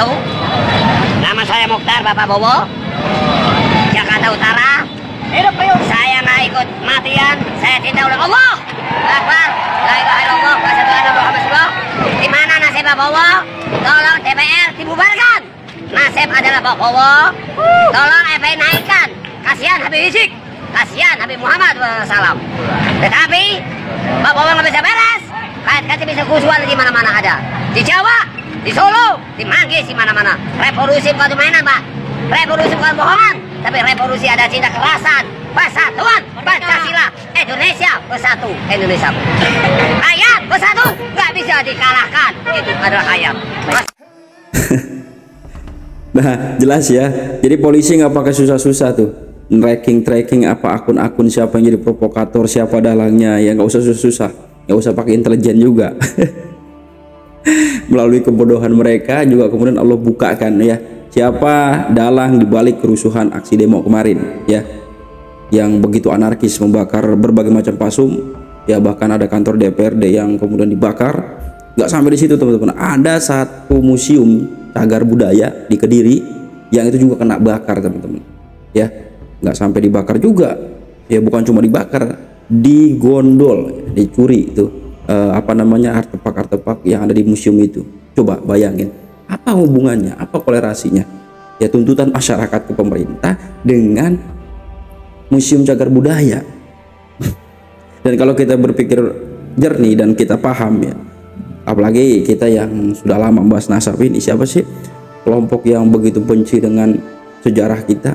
Tuh, nama saya Mukhtar Bapak Bowo, Jakarta Utara. Saya nggak ikut matian, saya cinta oleh Allah. Akbar, la ilaha illallah, wa asyhadu anna Muhammadan rasulullah. Di mana nasib Bapak Bowo? Tolong DPR dibubarkan. Nasib adalah Bapak Bowo. Tolong FPI naikkan. Kasihan Habib Rizik, kasihan Habib Muhammad SAW. Tetapi Bapak Bowo nggak bisa beres. Kait-kait bisa kusuhan di mana-mana ada. Di Jawa, di Solo, di Manggis, di mana-mana. Revolusi bukan mainan, Pak. Revolusi bukan bohongan, tapi revolusi ada cinta kerasan, persatuan, Pancasila, Indonesia bersatu, Indonesia. Rakyat bersatu, nggak bisa dikalahkan. Itu adalah rakyat. Nah, jelas ya. Jadi polisi nggak pakai susah-susah tuh. Tracking apa akun-akun siapa yang jadi provokator, siapa dalangnya, ya nggak usah susah-susah, nggak usah pakai intelijen juga. Melalui kebodohan mereka juga kemudian Allah bukakan ya siapa dalang dibalik kerusuhan aksi demo kemarin ya, yang begitu anarkis membakar berbagai macam pasum ya, bahkan ada kantor DPRD yang kemudian dibakar. Nggak sampai di situ teman-teman, ada satu museum cagar budaya di Kediri yang itu juga kena bakar teman-teman ya. Nggak sampai dibakar juga ya, bukan cuma dibakar, digondol, dicuri itu apa namanya artefak-artefak yang ada di museum itu. Coba bayangin apa hubungannya, apa kolerasinya ya, tuntutan masyarakat ke pemerintah dengan museum cagar budaya. Dan kalau kita berpikir jernih dan kita paham ya, apalagi kita yang sudah lama membahas nasab ini, siapa sih kelompok yang begitu benci dengan sejarah kita,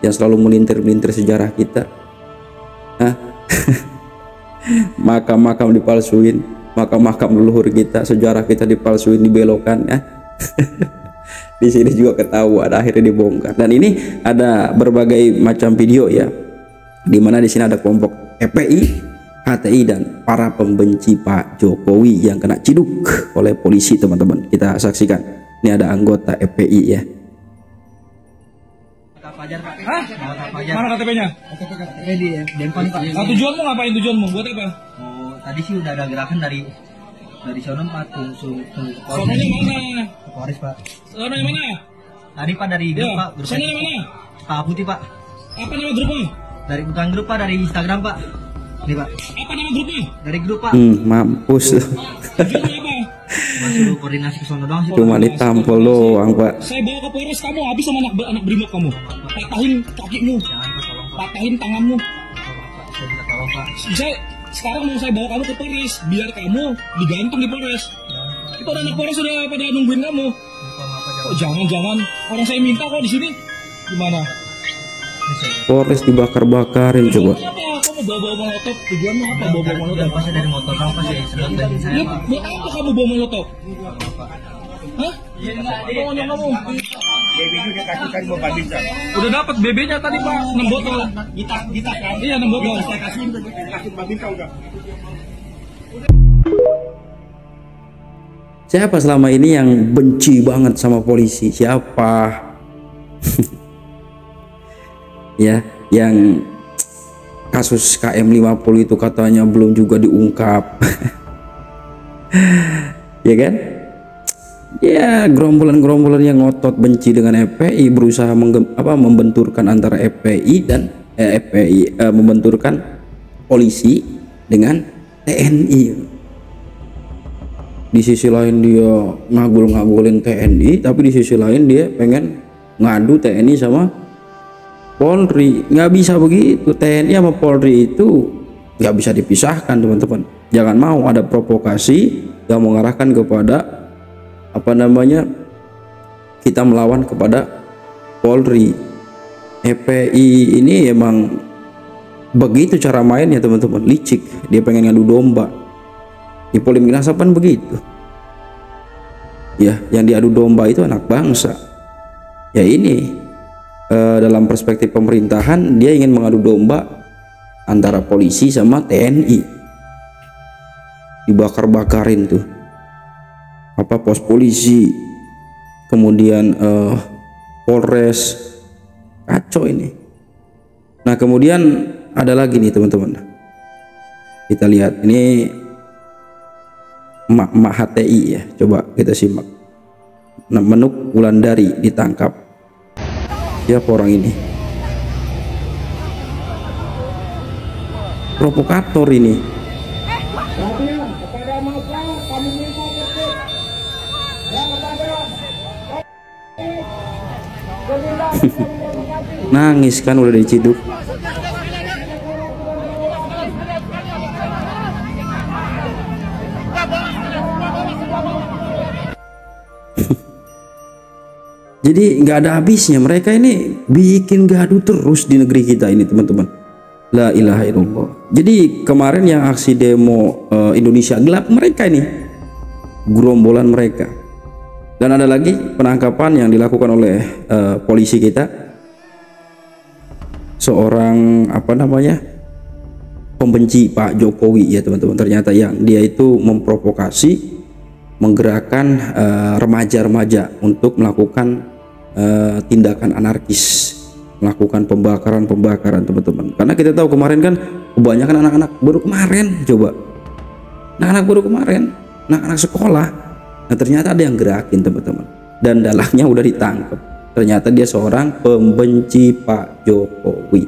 yang selalu melintir-melintir sejarah kita? Hah? Makam-makam dipalsuin, makam-makam leluhur kita, sejarah kita dipalsuin, dibelokkan ya. Di sini juga ketahuan, akhirnya dibongkar. Dan ini ada berbagai macam video ya, dimana di sini ada kelompok FPI, HTI dan para pembenci Pak Jokowi yang kena ciduk oleh polisi teman-teman. Kita saksikan. Ini ada anggota FPI ya. Hah? Mana KTP-nya? KTP di Dempang, Pak. Nah, tujuanmu ngapain, tujuanmu? Buat apa? Oh, tadi sih udah ada gerakan dari sono Pak, tunggu Sononya mana? ke Polres, Pak. Sononya mana? Tadi Pak dari grup, Pak. Grup Sononya mana? Pak Putih, Pak. Apa nama grupnya? Dari bukan grup, Pak, dari Instagram, Pak. Ini, Pak. Apa nama grupnya? Dari grup, Pak. Mampus. Tujuannya apa? Masuk koordinasi ke sono doang sih, Pak. Cuma ditampol doang Pak. Saya bawa ke Polres, kamu habis sama anak brimob kamu. Patahin kakimu, Jangan, Pak, tolong, Pak. patahin tanganmu. Tolong, Pak. Saya minta tolong, Pak. Sekarang mau saya bawa kamu ke Polres, biar kamu digantung di Polres. Jangan, Pak. Itu anak Polres sudah pada nungguin kamu. Lupa, Pak, Kok jangan. jangan-jangan orang saya minta kok di sini? Gimana? Polres dibakar-bakarin coba. Apa? Kamu bawa-bawa molotov? Tujuanmu apa bawa-bawa molotov? Pas saya dari motor, Pak, pas saya sedot bensin saya, Pak. Buat apa kamu bawa molotov? Hah? Pokoknya kamu. Udah dapat BB-nya tadi Pak, 6 botol. Kita kan? Iya 6 botol. Saya kasih Babinsa udah. Siapa selama ini yang benci banget sama polisi? Siapa? Ya, yang kasus KM50 itu katanya belum juga diungkap. Ya kan? Ya, gerombolan-gerombolan yang ngotot benci dengan FPI berusaha membenturkan antara FPI dan membenturkan polisi dengan TNI. Di sisi lain dia ngagul-ngagulin TNI, tapi di sisi lain dia pengen ngadu TNI sama Polri. Nggak bisa begitu, TNI sama Polri itu nggak bisa dipisahkan teman-teman. Jangan mau ada provokasi yang mengarahkan kepada kita melawan kepada Polri. FPI ini emang begitu cara mainnya teman-teman, licik. Dia pengen ngadu domba. Di polemik nasapan begitu ya, yang diadu domba itu anak bangsa ya. Ini dalam perspektif pemerintahan dia ingin mengadu domba antara polisi sama TNI. Dibakar-bakarin tuh pos polisi, kemudian Polres, kacau ini. Nah kemudian ada lagi nih teman-teman, kita lihat ini emak HTI ya, coba kita simak. Menuk Wulandari ditangkap. Siapa orang ini? Provokator ini. Nangis kan udah diciduk. Jadi nggak ada habisnya, mereka ini bikin gaduh terus di negeri kita ini teman-teman. La ilaha illallah. Jadi kemarin yang aksi demo Indonesia Gelap, mereka ini gerombolan mereka. Dan ada lagi penangkapan yang dilakukan oleh polisi kita, seorang apa namanya pembenci Pak Jokowi ya teman-teman. Ternyata yang dia itu memprovokasi, menggerakkan remaja-remaja untuk melakukan tindakan anarkis, melakukan pembakaran teman-teman. Karena kita tahu kemarin kan kebanyakan anak-anak baru kemarin, coba anak-anak baru kemarin, anak-anak sekolah. Nah ternyata ada yang gerakin teman-teman, dan dalangnya udah ditangkap. Ternyata dia seorang pembenci Pak Jokowi.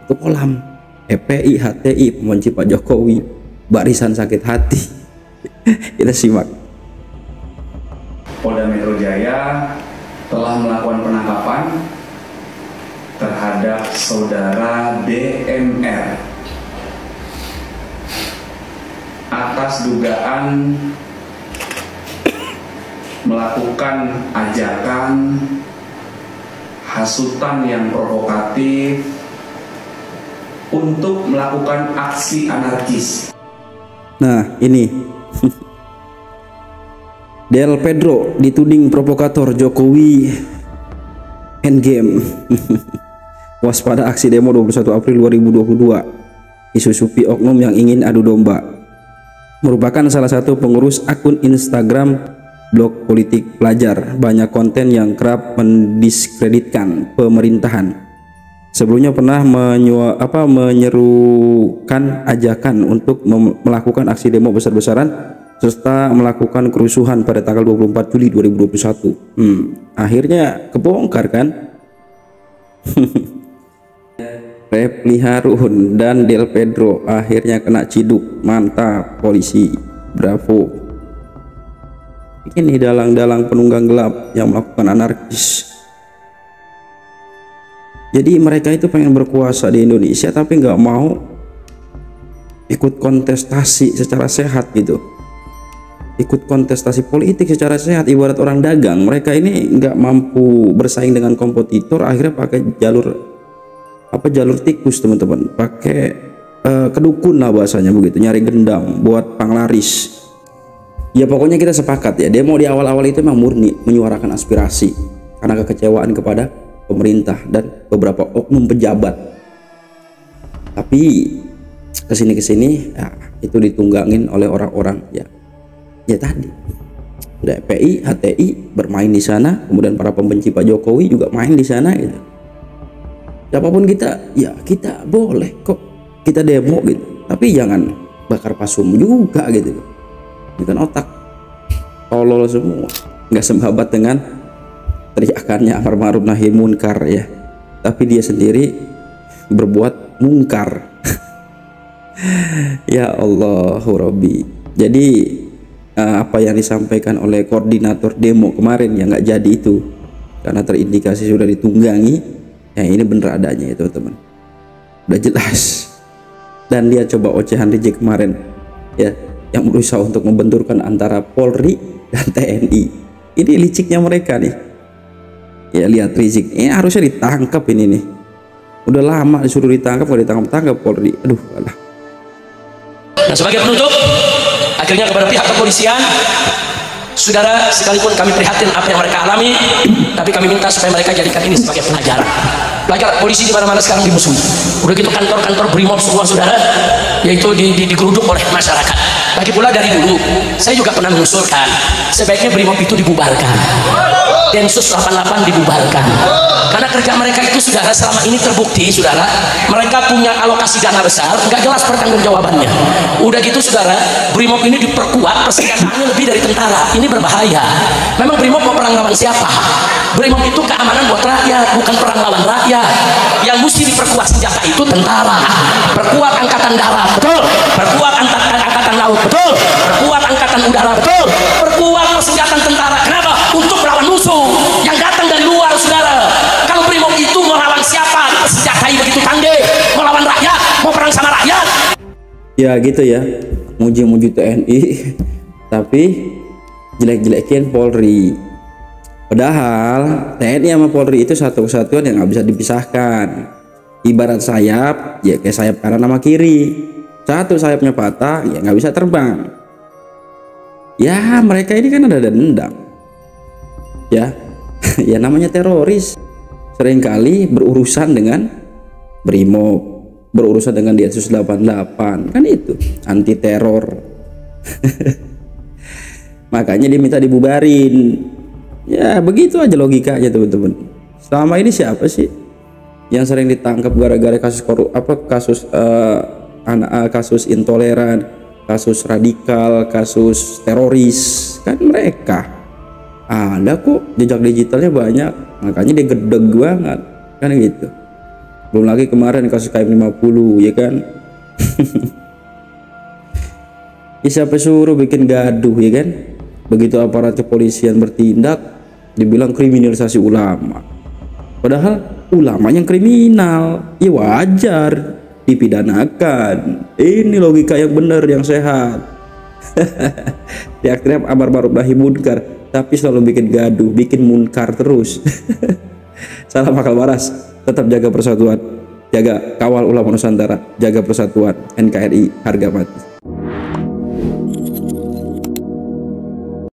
Itu kolam FPI HTI pembenci Pak Jokowi, barisan sakit hati. Kita simak. Polda Metro Jaya telah melakukan penangkapan terhadap saudara DMR atas dugaan melakukan ajakan hasutan yang provokatif untuk melakukan aksi anarkis. Nah ini Del Pedro dituding provokator Jokowi endgame. Waspada aksi demo 21 April 2022. Disusupi oknum yang ingin adu domba. Merupakan salah satu pengurus akun Instagram blog politik pelajar. Banyak konten yang kerap mendiskreditkan pemerintahan. Sebelumnya pernah menyerukan ajakan untuk melakukan aksi demo besar-besaran serta melakukan kerusuhan pada tanggal 24 Juli 2021. Akhirnya kebongkar kan? Refli Harun dan Del Pedro akhirnya kena ciduk. Mantap polisi, bravo. Ini dalang-dalang penunggang gelap yang melakukan anarkis. Jadi mereka itu pengen berkuasa di Indonesia tapi nggak mau ikut kontestasi secara sehat gitu, ikut kontestasi politik secara sehat. Ibarat orang dagang, mereka ini nggak mampu bersaing dengan kompetitor, akhirnya pakai jalur tikus teman-teman, pakai kedukun lah bahasanya begitu, nyari gendam buat panglaris. Ya pokoknya kita sepakat ya, demo di awal-awal itu memang murni menyuarakan aspirasi karena kekecewaan kepada pemerintah dan beberapa oknum pejabat. Tapi kesini ya, itu ditunggangin oleh orang-orang ya tadi udah FPI HTI bermain di sana, kemudian para pembenci Pak Jokowi juga main di sana gitu. Siapapun kita, ya kita boleh kok kita demo gitu, tapi jangan bakar pasum juga gitu. Ini kan otak tolol semua, nggak sebabat dengan teriakannya amar ma'ruf nahi munkar ya, tapi dia sendiri berbuat mungkar. Ya Allah Rabbi. Jadi apa yang disampaikan oleh koordinator demo kemarin yang nggak jadi itu karena terindikasi sudah ditunggangi, ya ini bener adanya ya teman-teman, udah jelas. Dan dia coba ocehan Rizik kemarin ya, yang berusaha untuk membenturkan antara Polri dan TNI. Ini liciknya mereka nih ya. Lihat Rizik ini harusnya ditangkap ini nih, udah lama disuruh ditangkap, kalau ditangkap Polri, aduh alah. Nah sebagai penutup, akhirnya kepada pihak kepolisian, saudara, sekalipun kami prihatin apa yang mereka alami, tapi kami minta supaya mereka jadikan ini sebagai pelajaran. Pelajaran polisi di mana-mana sekarang dimusuhi. Udah gitu kantor-kantor Brimob semua saudara, yaitu digeruduk oleh masyarakat. Lagi pula dari dulu, saya juga pernah mengusulkan sebaiknya Brimob itu dibubarkan. Densus 88 dibubarkan. Karena kerja mereka itu, saudara, selama ini terbukti, saudara, mereka punya alokasi dana besar, nggak jelas pertanggungjawabannya. Udah gitu, saudara, Brimob ini diperkuat, persenjataannya lebih dari tentara. Ini berbahaya. Memang Brimob mau perang lawan siapa? Brimob itu keamanan buat rakyat, bukan perang lawan rakyat. Yang mesti diperkuat senjata itu tentara. Perkuat angkatan darat, betul. Perkuat angkatan laut, betul. Perkuat angkatan udara, betul. Perkuat persenjataan tentara. Kenapa? Untuk melawan musuh yang datang dari luar, saudara. Kalau Brimob itu melawan siapa? Senjatai begitu tangguh, melawan rakyat, mau perang sama rakyat. Ya gitu ya, muji-muji TNI tapi jelek-jelekin Polri. Padahal TNI sama Polri itu satu kesatuan yang nggak bisa dipisahkan. Ibarat sayap, ya kayak sayap kanan sama kiri. Satu sayapnya patah, ya nggak bisa terbang. Ya mereka ini kan ada dendam. Ya, ya namanya teroris. Seringkali berurusan dengan Brimob, berurusan dengan Densus 88, kan itu anti teror. Makanya dia minta dibubarin. Ya begitu aja logikanya, teman-teman. Selama ini siapa sih yang sering ditangkap gara-gara kasus kasus intoleran, kasus radikal, kasus teroris? Kan mereka. Ada kok, jejak digitalnya banyak, makanya dia gedeg banget, kan gitu. Belum lagi kemarin kasus KM50, ya kan. Ya, siapa suruh bikin gaduh, ya kan. Begitu aparat kepolisian bertindak, dibilang kriminalisasi ulama. Padahal ulama yang kriminal, ya wajar dipidanakan. Ini logika yang benar, yang sehat. Teriak-teriak amar ma'ruf nahi munkar, tapi selalu bikin gaduh, bikin munkar terus. Salam akal waras, tetap jaga persatuan, jaga kawal ulama Nusantara, jaga persatuan. NKRI harga mati.